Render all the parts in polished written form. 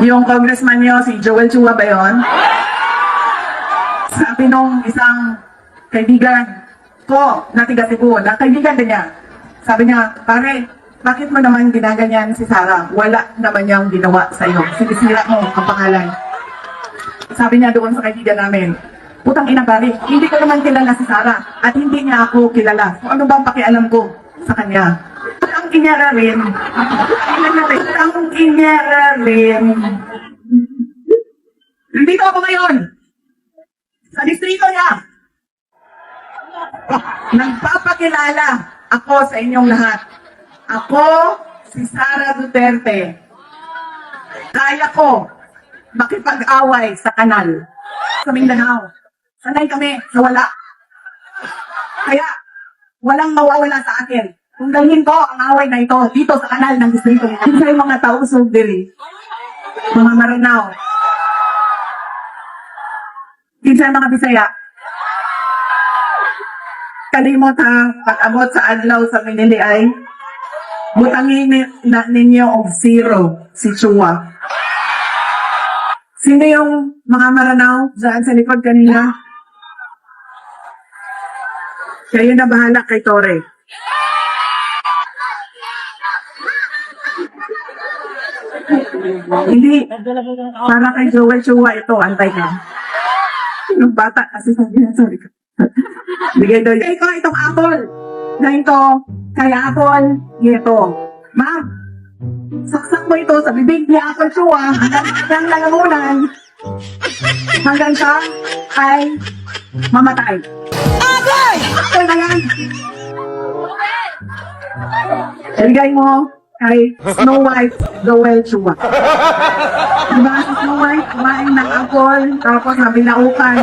Yung congressman nyo, si Joel Chua ba yun? Sabi nung isang kaibigan ko na tiga Cebu, na kaibigan din niya. Sabi niya, pare, bakit mo naman ginaganyan si Sarah? Wala naman niyang ginawa sa iyo. Sinisira mo ang pangalan. Sabi niya doon sa kaibigan namin, putang ina pare, hindi ko naman kilala si Sarah at hindi niya ako kilala. So ano ba ang pakialam ko sa kanya? Ang inyara rin, nandito ako ngayon sa distrito niya. Nagpapakilala ako sa inyong lahat. Ako, si Sara Duterte. Kaya ko makipag-away sa kanal sa Mindanao. Sanay kami sa wala. Kaya, walang mawawala sa akin. Kung dalhin ko ang away na ito dito sa kanal ng distrito. Sa mga tausog diri, mga Maranao, kinsa mga Bisaya, kalimot ha, pag-abot sa adlaw sa Minili ay butangin na ninyo og zero si Chua. Sino yung mga Maranao dyan sa likod kanina? Kayo na bahala kay Tore. Hindi, para kay Joel Chua ito, antay ka. Yung bata kasi sabi na, sorry ka. Bigay daw yun. Ito, itong apple. Na ito, kaya apple, ito. Ma'am, saksak mo ito sa bibig ni Apple Chua hanggang lalamunan hanggang siya ay mamatay. Agay! Ito na yan. Ilagay mo kay Snow White Joel Chua. Diba si Snow White, kumain ng apple, tapos nabilaukan.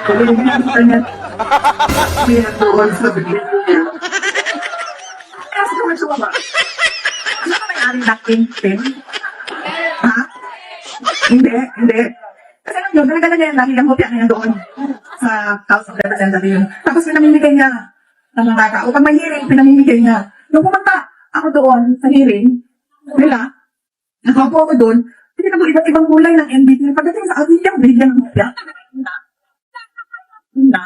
Kuliligyan kita niya. Pinatuon sa bibig niya. Kaya si Joel Chua ba? Ano ka may-ari na king-pin? Ha? Hindi. Kasi yun, talaga niya yung lagi ng hopya niya doon sa House of Representatives. Tapos pinamimigay niya ng mga tao. Pag may hearing, pinamimigay niya. Nung pumunta ako doon sa hearing, nila, nakaupo ako doon, hindi na iba't ibang kulay ng MVP. Pagdating sa akin, yung bigyan ng hopya. Na?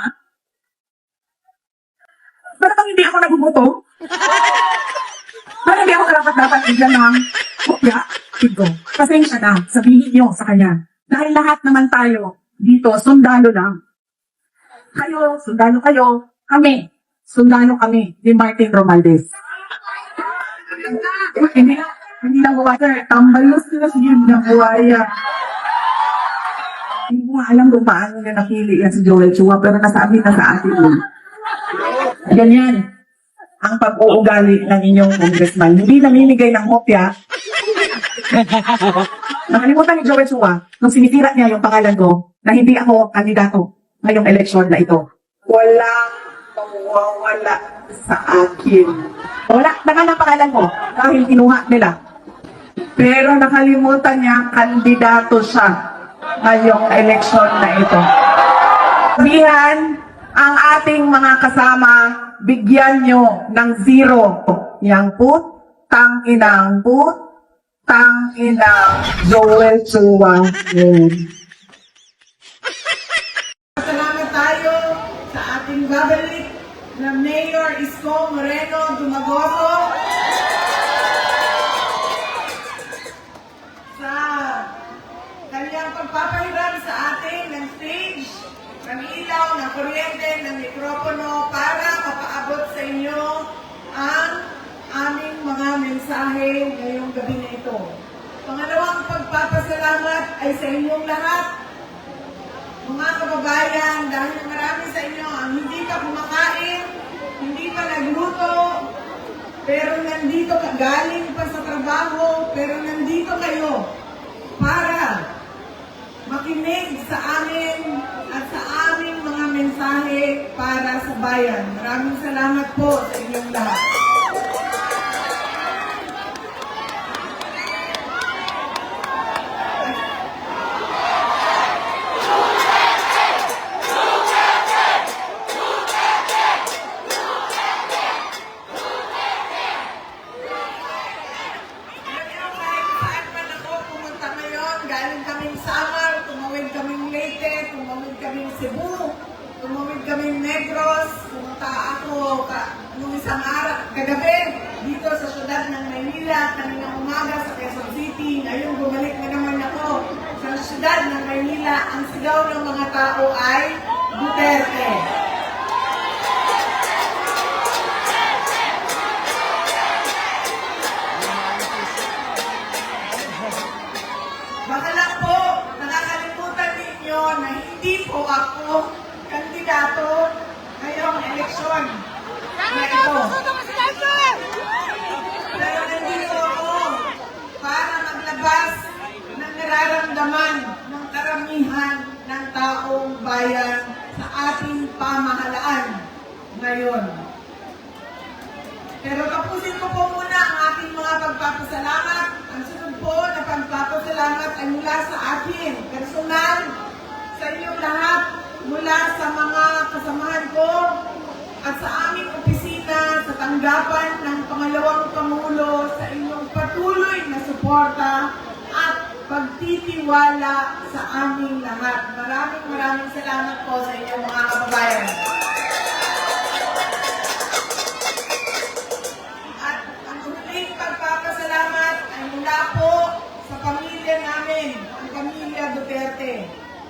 Parang hindi ako nagubuto. Parang hindi ako karapat-dapat bigyan ng kopya. Tigo. Pasensya na. Sabihin niyo sa kanya. Dahil lahat naman tayo dito, sundalo lang. Kayo, sundalo kayo. Kami, sundalo kami ni Martin Romualdez. Hindi lang buwaya. Tambalos nila siya ng buwaya. Hindi ko nga alam kung paano niya nakili yan si Joel Chua, pero nasabi na sa atin yun. Ganyan ang pag-uugali ng inyong congressman. Hindi namimigay ng hopya. Nakalimutan ni Joel Chua nung sinisira niya yung pangalan ko na hindi ako kandidato ngayong eleksyon na ito. Walang mawawala sa akin. Wala na nga ng pangalan mo dahil kinuha nila. Pero nakalimutan niya kandidato siya ngayong eleksyon na ito. Sabihan ang ating mga kasama, bigyan nyo ng zero. Yang putang inang Joel Chua. Salamat tayo sa ating babalik na Mayor Isko Moreno Dumagoso sa kanyang pagpapahiram sa atin ng stage, ng ilaw, ng kuryente, ng mikropono para mapaabot sa inyo ang aming mga mensahe ngayong gabi na ito. Pangalawang pagpapasalamat ay sa inyong lahat, mga kababayan, dahil marami sa inyo ang hindi pa kumakain, hindi pa nagluto, pero nandito ka, galing pa sa trabaho, pero nandito kayo para makinig sa amin at sa aming mga mensahe para sa bayan. Maraming salamat po sa inyong lahat. kaming Cebu, tumawid kaming Negros, pumunta ako nung isang araw, kagabi, dito sa syudad ng Maynila, kaninang umaga sa Quezon City. Ngayon, bumalik na naman ako sa syudad ng Maynila. Ang sigaw ng mga tao ay Duterte. Baka lang po, nakakalimutan ninyo na hindi po ako kandidato ngayong eleksyon na ito. Pero nandito ako para maglabas ng nararamdaman ng karamihan ng taong bayan sa ating pamahalaan ngayon. Pero tapusin ko po muna ang aking mga pagpapasalamat. Ang sunod po na pagpapasalamat ay mula sa akin, personal, sa inyong lahat, mula sa mga kasamahan ko at sa aming opisina, sa tanggapan ng pangalawang Pangulo, sa inyong patuloy na suporta at pagtitiwala sa aming lahat. Maraming salamat po sa inyong mga kababayan. At ang huling pagpapasalamat ay mula po sa pamilya namin, ang pamilya Duterte.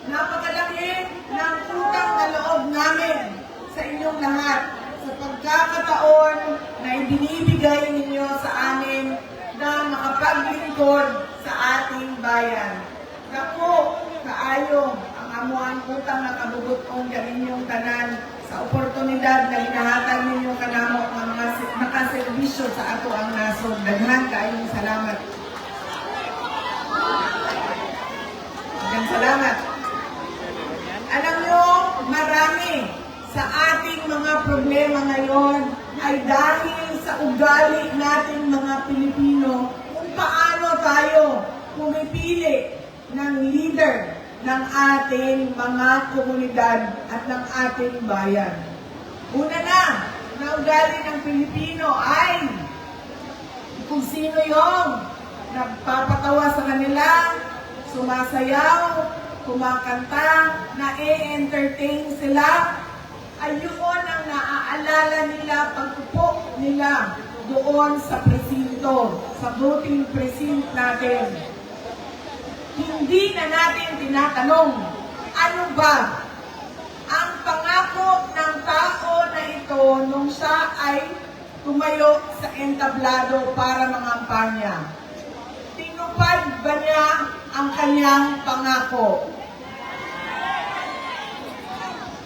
Napakalaki ng utang na loob namin sa inyong lahat sa pagkakataon na ibinibigay ninyo sa amin na makapaglingkod sa ating bayan. Dako, kaayo, ang amuang utang na kabubutong gaminyong tanan sa oportunidad na hinahatag ninyo kanamo ang mga nakaservisyo sa ato ang nasod. Daghan kaayong salamat. Daghang salamat. Alam nyo, marami sa ating mga problema ngayon ay dahil sa ugali nating mga Pilipino kung paano tayo pumipili ng leader ng ating mga komunidad at ng ating bayan. Una na ugali ng Pilipino ay kung sino yung nagpapatawa sa kanila, sumasayaw, kumakanta, na-entertain sila, ayun ang naaalala nila pagpupo nila doon sa presinto, sa voting precinct natin. Hindi na natin tinatanong, ano ba ang pangako ng tao na ito nung siya ay tumayo sa entablado para mangampanya. Tinupad ba niya ang kanyang pangako?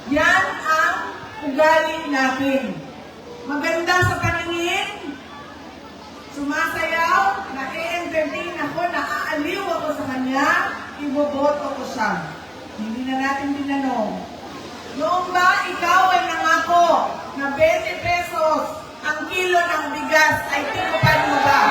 Yan ang ugali natin. Maganda sa paningin, sumasayaw, na-entertain ako, naaaliw ako sa kanya, iboboto ko siya. Hindi na natin tinanong. Noong ba ikaw ay nangako na 20 pesos ang kilo ng bigas ay tinupad mo ba?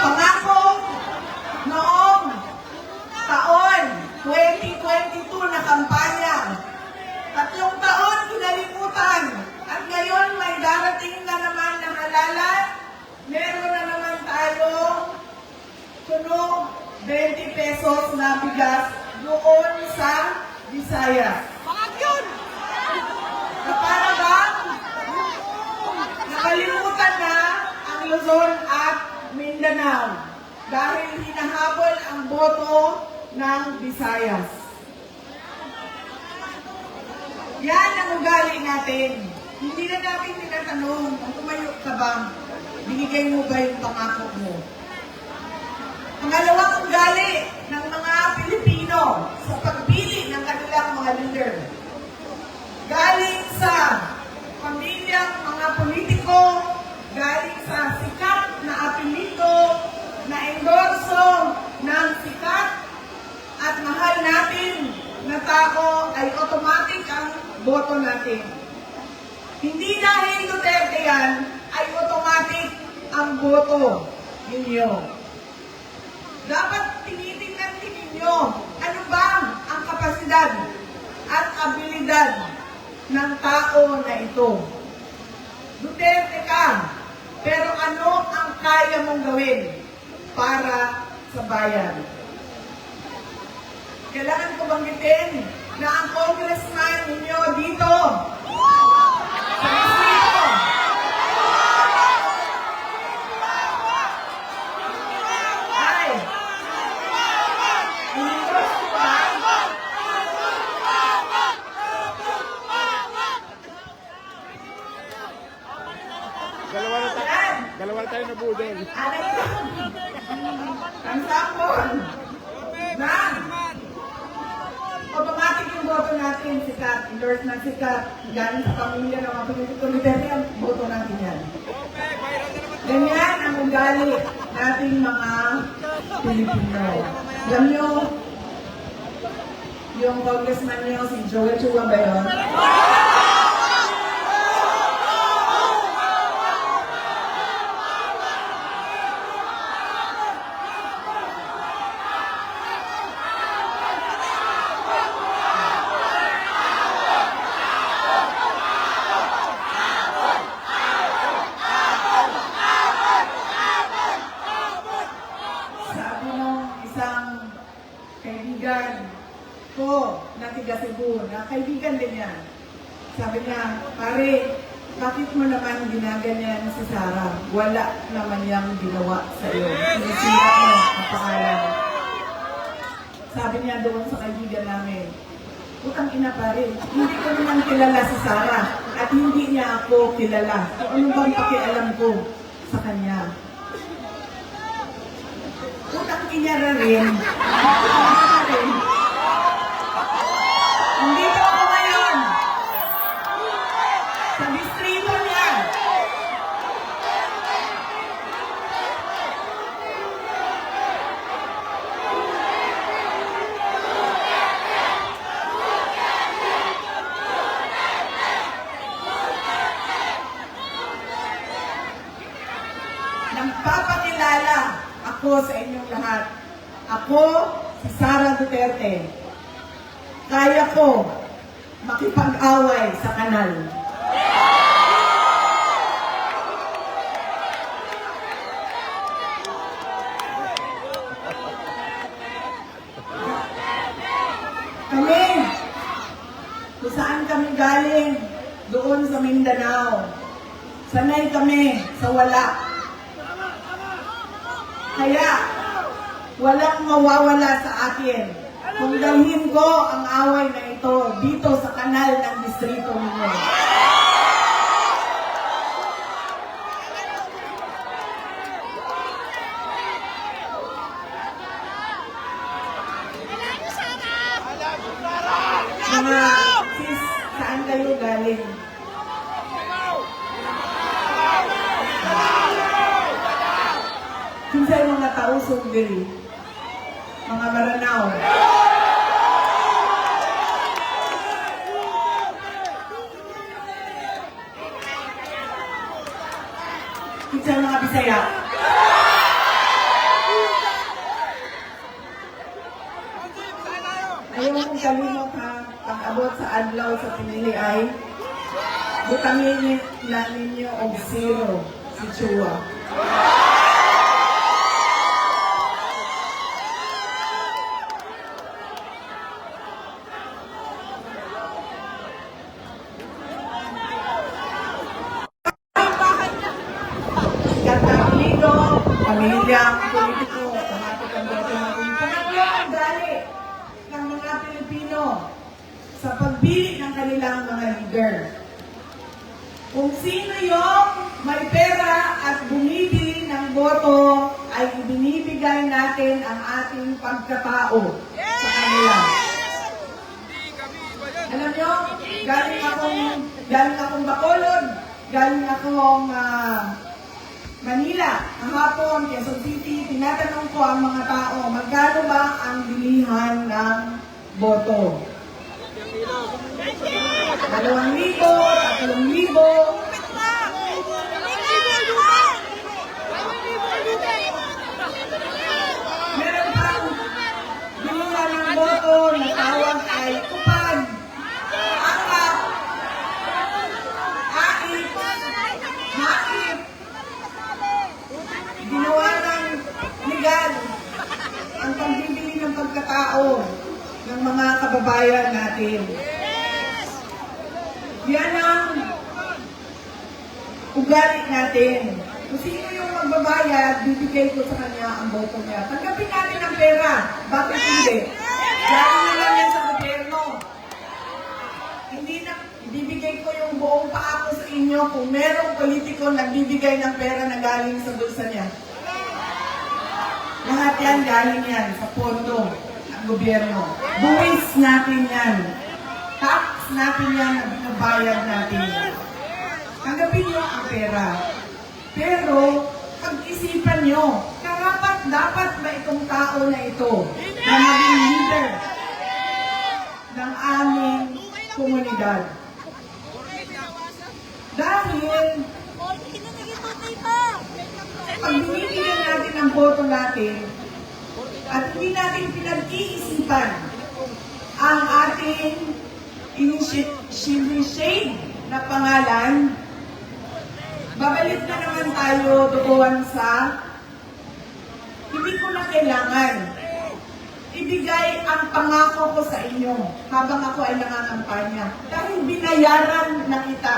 Pangako noong taon 2022 na kampanya, 3 taon kinalimutan at ngayon may darating na naman na halalan. Meron na naman tayo tunog 20 pesos na bigas doon sa Visayas. Na para ba nakalimutan na ang Luzon at Mindanao dahil hinahabol ang boto ng Visayas. Yan ang ugali natin. Hindi na natin tinatanong kung tumayo ka ba, binigay mo ba yung pangako mo. Pangalawang ugali ng mga Pilipino sa pagpili ng kanilang mga leader. Galing sa pamilyang mga politiko, galing sa sikat na apelyido, na endorso ng sikat at mahal natin na tao ay automatic ang boto natin. Hindi dahil Duterte yan, ay automatic ang boto ninyo. Dapat tinitingnan din ninyo ano ba ang kapasidad at abilidad ng tao na ito. Duterte ka, pero ano ang kaya mong gawin para sa bayan? Kailangan ko banggitin na ang congressman ninyo dito, sa distrito, ay, Dalawa na tayo na budol. ang sapon, na, automatic yung boto natin, sikat, endorse na sikat, galing sa pamilya ng mga politiko ni Duterte, ang boto natin yan. Ganyan ang ugali nating mga Pilipino. Alam nyo, yung congressman nyo, si Joel Chua ba yun? Sabi nung isang kaibigan ko na tiga Cebu, na kaibigan din yan. Sabi niya, pare, bakit mo naman ginaganyan si Sarah? Wala naman niyang ginawa sa iyo. Sinisira mo ang pangalan. Sabi niya doon sa kaibigan namin, utang ina pare, hindi ko naman kilala si Sarah at hindi niya ako kilala. So ano bang pakialam ko sa kanya? Utang ina rin. Nandito ako ngayon. Sa distrito niya. Nagpapakilala ako sa inyong lahat. Ako, si Sara Duterte. Kaya ko makipag-away sa kanal. Kami, kung saan kami galing, doon sa Mindanao. Sanay kami sa wala. Kaya, walang mawawala sa akin kung dalhin ko ang away na ito dito sa kanal ng distrito ninyo. Mga sis, saan kayo galing? Kinsay mga tausong diri, mga Maranao. Kinsay mga Bisaya. Ayaw kong kalimot ha, pag-abot sa adlaw sa pinili ay butangin na ninyo og zero si Chua. Pamilyang politiko, automatic ang boto natin. Pangatlo ang dali ng mga Pilipino sa pagbili ng kanilang mga leader. Kung sino yung may pera at bumibili ng boto, ay ibinibigay natin ang ating pagkatao sa kanila. Alam nyo, galing akong Bacolod, galing akong Manila, ang hapon, Quezon City, tinatanong ko ang mga tao, magkano ba ang bilihan ng boto? 2,000, 3,000. Meron pang bilihan ng boto na tawag ay kupad. tao ng mga kababayan natin. Yan ang ugali natin. Kung sino yung magbabayad, bibigay ko sa kanya ang boto niya. Tanggapin natin ang pera. Bakit hindi? Galing na lang yan sa gobyerno. Hindi na, ibibigay ko yung buong paa ko sa inyo kung merong politiko nagbibigay ng pera na galing sa bulsa niya. Lahat yan galing yan sa pondo ng gobyerno. Buwis natin yan. Tax natin yan na binabayad natin. Tanggapin niyo ang pera. Pero, pag-isipan nyo, dapat ba itong tao na ito na maging leader ng aming komunidad? Dahil, pag binibigyan natin ang boto natin, at hindi natin pinag-iisipan ang ating initiate na pangalan, babalik na naman tayo doon sa hindi ko na kailangan ibigay ang pangako ko sa inyo habang ako ay nangangampanya dahil binayaran na kita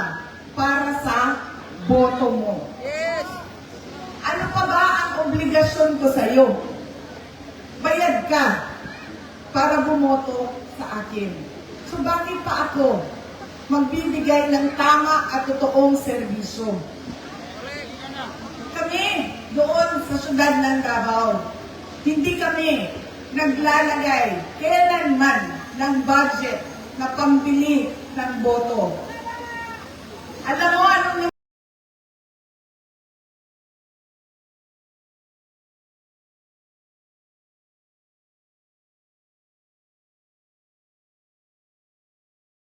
para sa boto mo. Ano pa ba ang obligasyon ko sa iyo? Bayad ka para bumoto sa akin. So bakit pa ako magbibigay ng tama at totoong serbisyo? Kami doon sa syudad ng Davao, hindi kami naglalagay kailanman ng budget na pambili ng boto.